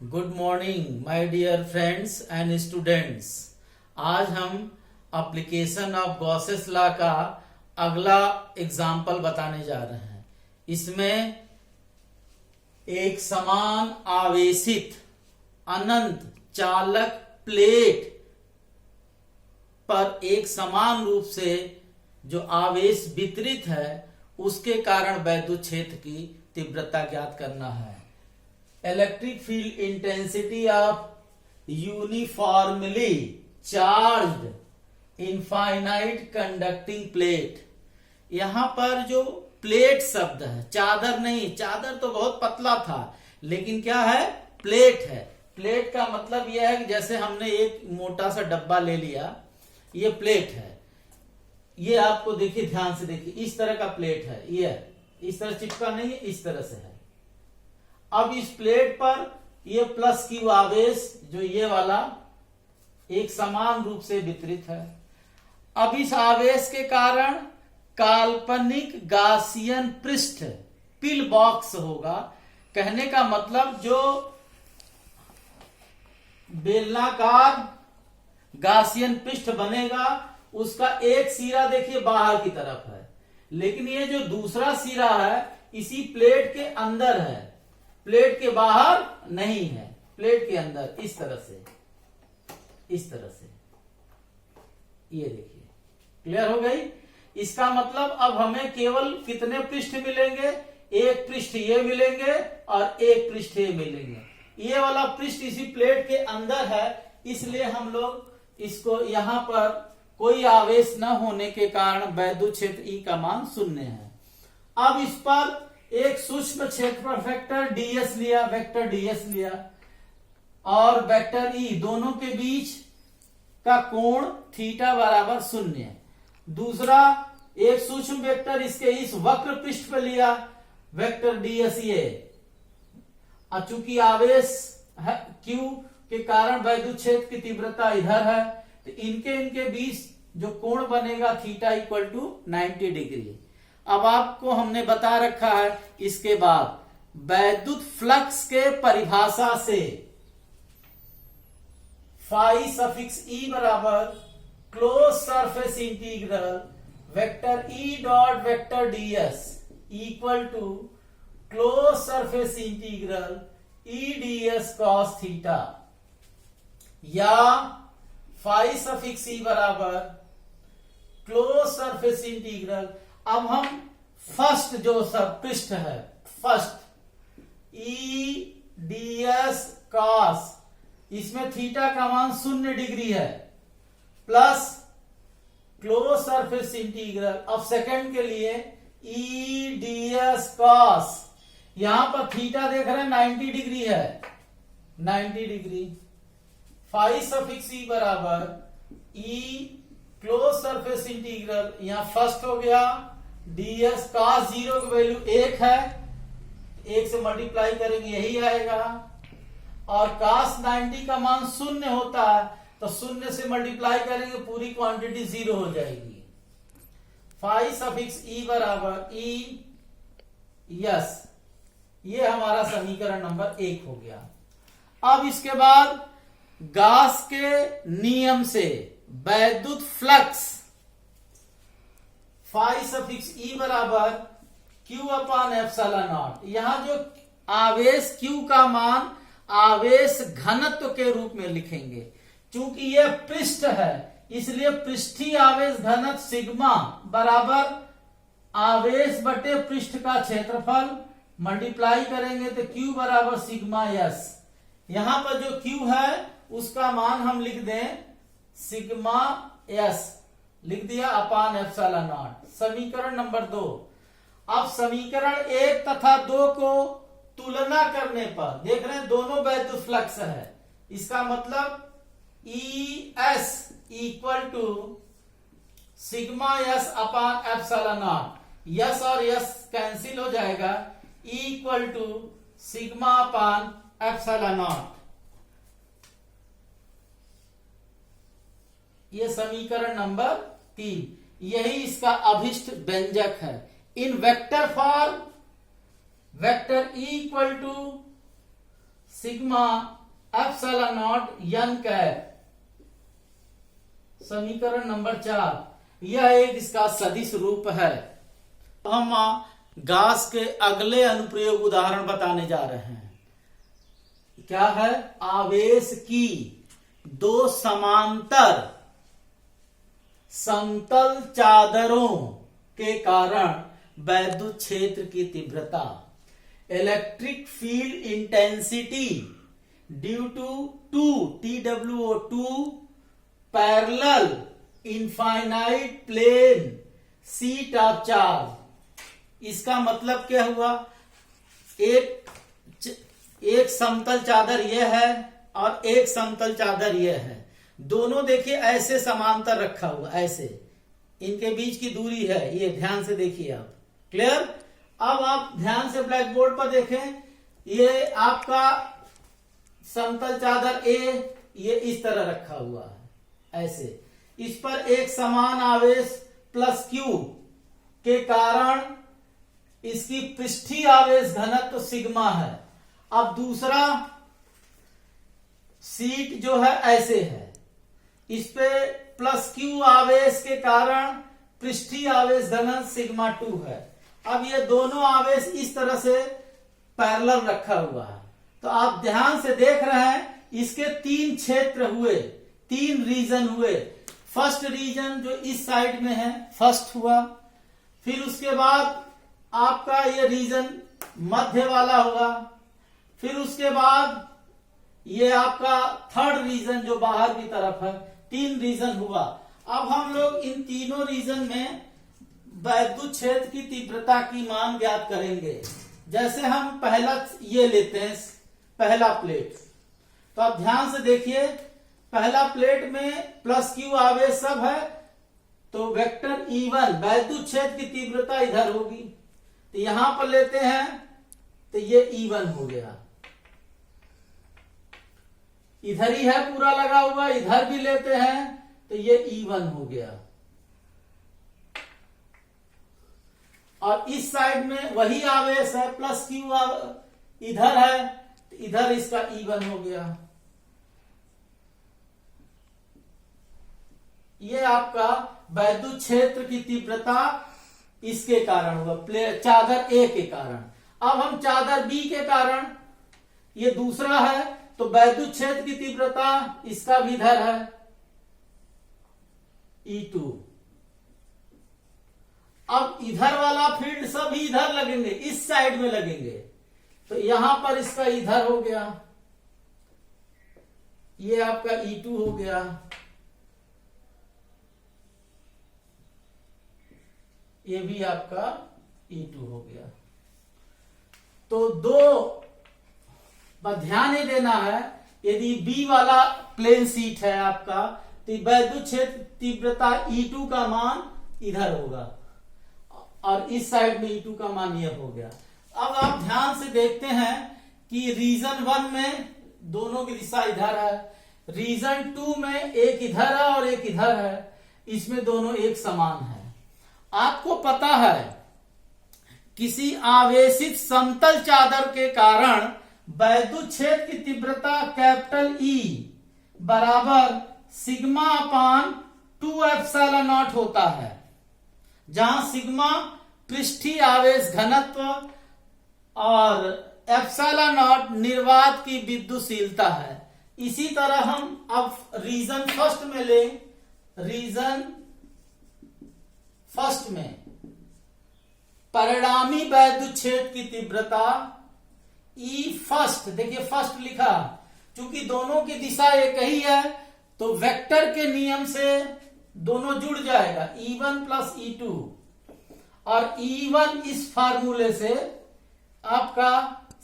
Good morning my dear friends and students. आज हम application of Gauss's law का अगला एग्जाम्पल बताने जा रहे हैं। इसमें एक समान आवेशित अनंत चालक प्लेट पर एक समान रूप से जो आवेश वितरित है उसके कारण वैद्युत क्षेत्र की तीव्रता ज्ञात करना है। Electric field intensity of uniformly charged infinite conducting plate. यहां पर जो प्लेट शब्द है, चादर नहीं, चादर तो बहुत पतला था, लेकिन क्या है, प्लेट है। प्लेट का मतलब यह है कि जैसे हमने एक मोटा सा डब्बा ले लिया, ये प्लेट है। ये आपको देखिए, ध्यान से देखिए, इस तरह का प्लेट है, ये इस तरह चिपका नहीं है, इस तरह से है। अब इस प्लेट पर ये प्लस क्यू आवेश जो ये वाला एक समान रूप से वितरित है। अब इस आवेश के कारण काल्पनिक गासियन पृष्ठ पिल बॉक्स होगा। कहने का मतलब जो बेलनाकार गासियन पृष्ठ बनेगा उसका एक सिरा देखिए बाहर की तरफ है, लेकिन ये जो दूसरा सिरा है इसी प्लेट के अंदर है, प्लेट के बाहर नहीं है, प्लेट के अंदर। इस तरह से, इस तरह से, ये देखिए, क्लियर हो गई। इसका मतलब अब हमें केवल कितने पृष्ठ मिलेंगे, एक पृष्ठ ये मिलेंगे और एक पृष्ठ ये मिलेंगे। ये वाला पृष्ठ इसी प्लेट के अंदर है, इसलिए हम लोग इसको यहां पर कोई आवेश न होने के कारण वैद्युत क्षेत्र ई का मान 0 है। अब इस पर एक सूक्ष्म क्षेत्रफल वेक्टर डीएस लिया, वेक्टर डीएस लिया, और वेक्टर ई दोनों के बीच का कोण थीटा बराबर 0। दूसरा एक सूक्ष्म वेक्टर इसके इस वक्र पृष्ठ पर लिया, वेक्टर डीएस ये। चूंकि आवेश है क्यू के कारण वैद्युत क्षेत्र की तीव्रता इधर है, तो इनके बीच जो कोण बनेगा थीटा इक्वल टू 90 डिग्री। अब आपको हमने बता रखा है इसके बाद वैद्युत फ्लक्स के परिभाषा से फाई सफिक्स ई बराबर close surface integral vector E dot vector DS equal to close surface integral E DS cos theta, या फाई सफिक्स ई बराबर क्लोज सरफेस इंटीग्रल। अब हम फर्स्ट जो सब पृष्ठ है, फर्स्ट ई डीएस कॉस, इसमें थीटा का मान 0 डिग्री है, प्लस क्लोज सरफेस इंटीग्रल। अब सेकंड के लिए ई डीएस कॉस, यहां पर थीटा देख रहे हैं 90 डिग्री है, 90 डिग्री। फाई सफिक्स ई बराबर ई क्लोज सरफेस इंटीग्रल, यहां फर्स्ट हो गया, डीएस कॉस 0 की वैल्यू 1 है, 1 से मल्टीप्लाई करेंगे यही आएगा, और कॉस 90 का मान 0 होता है, तो 0 से मल्टीप्लाई करेंगे पूरी क्वांटिटी 0 हो जाएगी। फाई सफिक्स ई बराबर ई यस, ये हमारा समीकरण नंबर 1 हो गया। अब इसके बाद गॉस के नियम से वैद्युत फ्लक्स फाई सफिक्स ई बराबर क्यू अपान एप्सिलॉन नॉट। यहां जो आवेश क्यू का मान आवेश घनत्व के रूप में लिखेंगे, क्योंकि यह पृष्ठ है इसलिए पृष्ठीय आवेश घनत्व सिग्मा बराबर आवेश बटे पृष्ठ का क्षेत्रफल, मल्टीप्लाई करेंगे तो क्यू बराबर सिग्मा यस। यहां पर जो क्यू है उसका मान हम लिख दें सिग्मा एस, लिख दिया अपान एप्सिलॉन नॉट। समीकरण नंबर 2। अब समीकरण 1 तथा 2 को तुलना करने पर देख रहे हैं दोनों वैद्युत फ्लक्स है, इसका मतलब E S equal to sigma S upon epsilon not. S और यस कैंसिल हो जाएगा, equal to sigma upon epsilon not. ये समीकरण नंबर 3, यही इसका अभिष्ट व्यंजक है। In vector form vector E equal to sigma epsilon not n cap. समीकरण नंबर 4, यह एक इसका सदिश रूप है। हम गॉस के अगले अनुप्रयोग उदाहरण बताने जा रहे हैं। क्या है? आवेश की दो समांतर समतल चादरों के कारण वैद्युत क्षेत्र की तीव्रता, electric field intensity due to TWO2 parallel infinite plane sheet of charge. इसका मतलब क्या हुआ? एक समतल चादर यह है और एक समतल चादर यह है। दोनों देखिए ऐसे समांतर रखा हुआ, ऐसे इनके बीच की दूरी है ये, ध्यान से देखिए आप। क्लियर? अब आप ध्यान से ब्लैक बोर्ड पर देखें। ये आपका समतल चादर A, ये इस तरह रखा हुआ है ऐसे। इस पर एक समान आवेश प्लस Q के कारण इसकी पृष्ठीय आवेश घनत्व सिग्मा है। अब दूसरा शीट जो है ऐसे है, इस पे प्लस Q आवेश के कारण पृष्ठीय आवेश घनत्व सिग्मा 2 है। अब ये दोनों आवेश इस तरह से पैरेलल रखा हुआ है। तो आप ध्यान से देख रहे हैं, इसके 3 क्षेत्र हुए, 3 रीजन हुए। फर्स्ट रीजन जो इस साइड में है, फर्स्ट हुआ। फिर उसके बाद आपका ये रीजन मध्य वाला हुआ। फिर उसके बाद ये आपका थर्ड रीजन जो बाहर की तरफ है। 3 रीजन हुआ। अब हम लोग इन तीनों रीजन में वैद्युत क्षेत्र की तीव्रता की मान ज्ञात करेंगे। जैसे हम पहला ये लेते हैं, पहला प्लेट। तो आप ध्यान से देखिए, पहला प्लेट में प्लस Q आवेश सब है, तो वेक्टर E1 वैद्युत क्षेत्र की तीव्रता इधर होगी। तो यहां पर लेते हैं तो ये E1 हो गया। इधर ही है पूरा लगा हुआ, इधर भी लेते हैं तो ये E1 हो गया। और इस साइड में वही आवेश है, प्लस Q इधर है, तो इधर इसका E1 हो गया। ये आपका वैद्युत क्षेत्र की तीव्रता इसके कारण हुआ, चादर A के कारण। अब हम चादर B के कारण, ये दूसरा है, तो वैद्युत क्षेत्र की तीव्रता इसका भी इधर है, E2। अब इधर वाला फील्ड सब इधर लगेंगे, इस साइड में लगेंगे, तो यहां पर इसका इधर हो गया, ये आपका E2 हो गया। ये भी आपका E2 हो गया। तो दो ध्यान ही देना है, यदि B वाला प्लेन शीट है आपका, तो वैद्युत क्षेत्र तीव्रता E2 का मान इधर होगा और इस साइड में E2 का मान यह हो गया। अब आप ध्यान से देखते हैं कि रीजन 1 में दोनों की दिशा इधर है, रीजन 2 में एक इधर है और एक इधर है, इसमें दोनों एक समान है। आपको पता है किसी आवेशित समतल चादर के कारण वैद्युत क्षेत्र की तीव्रता कैपिटल E बराबर सिग्मा अपान 2 एप्सिलॉन नॉट होता है, जहां सिग्मा पृष्ठीय आवेश घनत्व और एप्सिलॉन नॉट निर्वात की विद्युतशीलता है। इसी तरह हम अब रीजन फर्स्ट में लें, रीजन फर्स्ट में परिणामी वैद्युत क्षेत्र की तीव्रता E फर्स्ट, देखिए फर्स्ट लिखा, चूंकि दोनों की दिशा एक ही है तो वेक्टर के नियम से दोनों जुड़ जाएगा, E1 प्लस E2। और E1 इस फार्मूले से आपका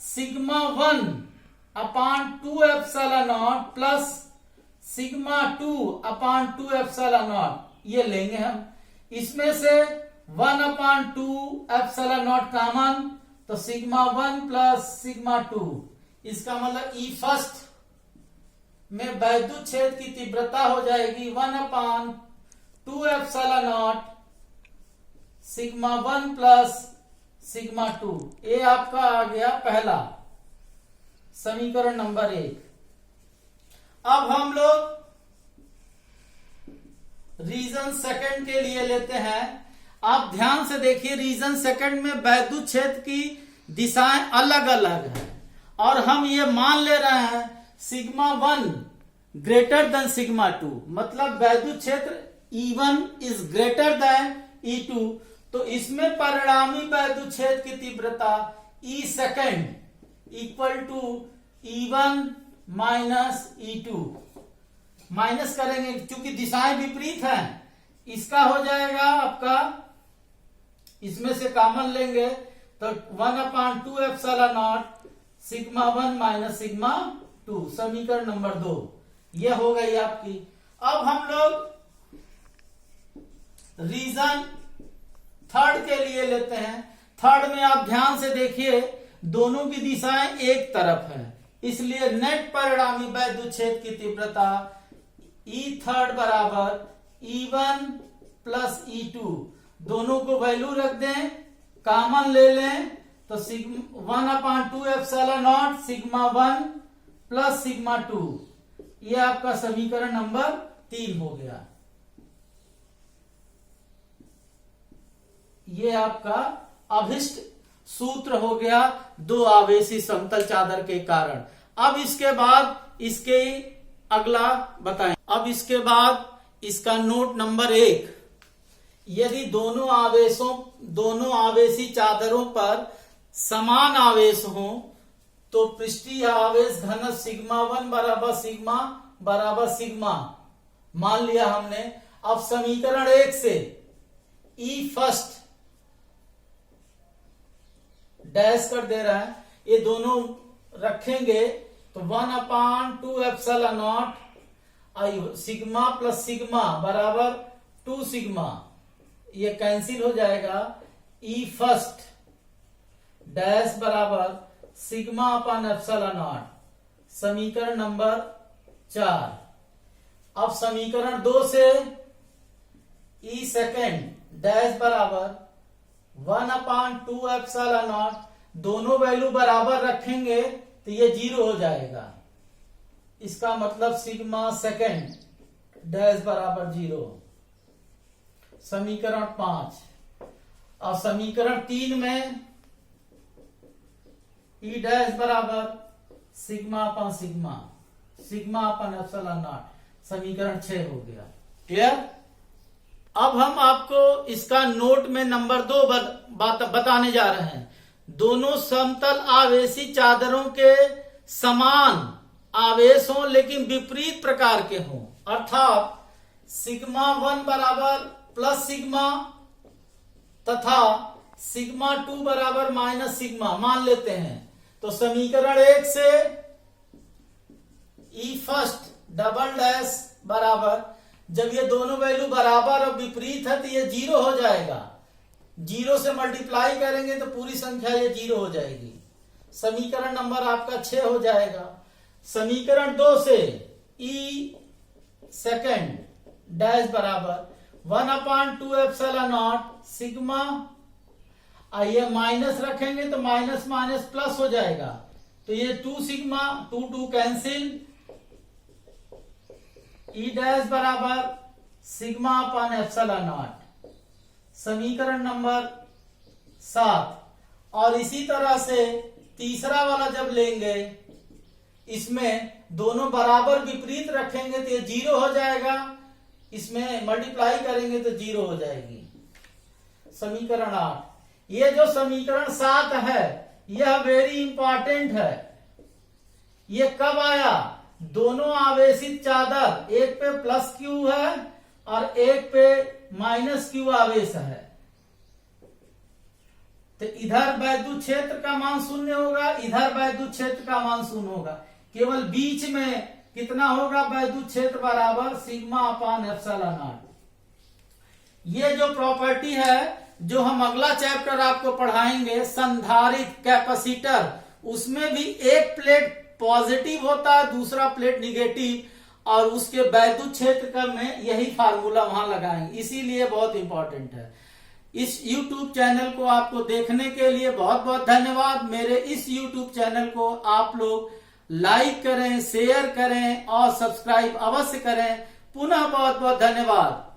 sigma 1 upon 2 epsilon not plus sigma 2 upon 2 epsilon not ये लेंगे हम। इसमें से 1 अपान 2 एप्सिलॉन नॉट कॉमन, तो सिग्मा 1 प्लस सिग्मा 2, इसका मतलब E फर्स्ट में वैद्युत क्षेत्र की तीव्रता हो जाएगी 1 अपान 2 epsilon not sigma 1 plus sigma 2। ये आपका आ गया पहला। समीकरण नंबर 1। अब हम लोग रीजन सेकंड के लिए लेते हैं। आप ध्यान से देखिए, रीजन सेकंड में वैद्युत क्षेत्र की दिशाएं अलग अलग हैं और हम ये मान ले रहे हैं सिग्मा 1 ग्रेटर देन सिग्मा 2, मतलब वैद्युत क्षेत्र E1 is greater than E2। तो इसमें परिणामी वैद्युत क्षेत्र की तीव्रता E second equal to E1 minus E2। Minus करेंगे क्योंकि दिशाएं विपरीत हैं, इसका हो जाएगा आपका, इसमें से कॉमन लेंगे तो 1/2 epsilon not sigma 1 minus sigma 2, समीकरण नंबर 2 ये हो गई आपकी। अब हम लोग रीजन थर्ड के लिए लेते हैं। थर्ड में आप ध्यान से देखिए, दोनों की दिशाएं एक तरफ है, इसलिए नेट परिणामी वैद्युत क्षेत्र की तीव्रता E थर्ड बराबर E1 प्लस E2, दोनों को वैल्यू रख दें, कॉमन ले लें तो 1/2 epsilon not sigma 1 plus sigma 2, ये आपका समीकरण नंबर 3 हो गया। ये आपका अभिष्ट सूत्र हो गया दो आवेशी समतल चादर के कारण। अब इसके बाद इसके अगला बताएं। अब इसके बाद इसका नोट नंबर 1, यदि दोनों आवेशी चादरों पर समान आवेश हो तो पृष्ठीय आवेश घनत्व सिग्मा 1 बराबर सिग्मा मान लिया हमने। अब समीकरण 1 से E फर्स्ट डैश कर दे रहा है, ये दोनों रखेंगे तो 1/2 epsilon not sigma plus sigma बराबर 2 सिग्मा, ये कैंसिल हो जाएगा। E फर्स्ट डैश बराबर सिग्मा अपन एप्सिलॉन नॉट, समीकरण नंबर 4। अब समीकरण 2 से E सेकेंड डैश बराबर 1/2 एप्सिलॉन नॉट, दोनों वैल्यू बराबर रखेंगे तो ये 0 हो जाएगा, इसका मतलब सिग्मा सेकेंड डैश बराबर 0, समीकरण 5। और समीकरण 3 में E डैश बराबर सिग्मा अपन एप्सिलॉन नॉट, समीकरण 6 हो गया। क्लियर? अब हम आपको इसका नोट में नंबर 2 बताने जा रहे हैं। दोनों समतल आवेशी चादरों के समान आवेश हों लेकिन विपरीत प्रकार के हों, अर्थात सिग्मा 1 बराबर प्लस सिग्मा तथा सिग्मा 2 बराबर माइनस सिग्मा मान लेते हैं। तो समीकरण 1 से E फर्स्ट डबल डैश बराबर, जब ये दोनों वैल्यू बराबर और विपरीत है तो ये 0 हो जाएगा, 0 से मल्टीप्लाई करेंगे तो पूरी संख्या ये 0 हो जाएगी, समीकरण नंबर आपका 6 हो जाएगा। समीकरण 2 से E सेकेंड डैश बराबर 1/2 एप्सिलॉन नॉट सिग्मा, ये माइनस रखेंगे तो माइनस माइनस प्लस हो जाएगा, तो ये 2 सिग्मा 2 कैंसिल, E डैश बराबर सिग्मा अपन एप्सिलॉन नॉट, समीकरण नंबर 7। और इसी तरह से तीसरा वाला जब लेंगे, इसमें दोनों बराबर विपरीत रखेंगे तो ये 0 हो जाएगा, इसमें मल्टीप्लाई करेंगे तो 0 हो जाएगी, समीकरण 8। ये जो समीकरण 7 है यह वेरी इंपॉर्टेंट है। ये कब आया? दोनों आवेशित चादर, एक पे प्लस क्यू है और एक पे माइनस क्यू आवेश है, तो इधर वैद्युत क्षेत्र का मान 0 होगा, इधर वैद्युत क्षेत्र का मान 0 होगा, केवल बीच में कितना होगा वैद्युत क्षेत्र बराबर सिग्मा अपान एप्सिलॉन नॉट। ये जो प्रॉपर्टी है जो हम अगला चैप्टर आपको पढ़ाएंगे संधारित्र कैपेसिटर, उसमें भी एक प्लेट पॉजिटिव होता है दूसरा प्लेट निगेटिव, और उसके वैद्युत क्षेत्र का में यही फार्मूला वहां लगाएंगे, इसीलिए बहुत इंपॉर्टेंट है। इस YouTube चैनल को आपको देखने के लिए बहुत बहुत धन्यवाद। मेरे इस YouTube चैनल को आप लोग लाइक करें, शेयर करें और सब्सक्राइब अवश्य करें। पुनः बहुत बहुत धन्यवाद।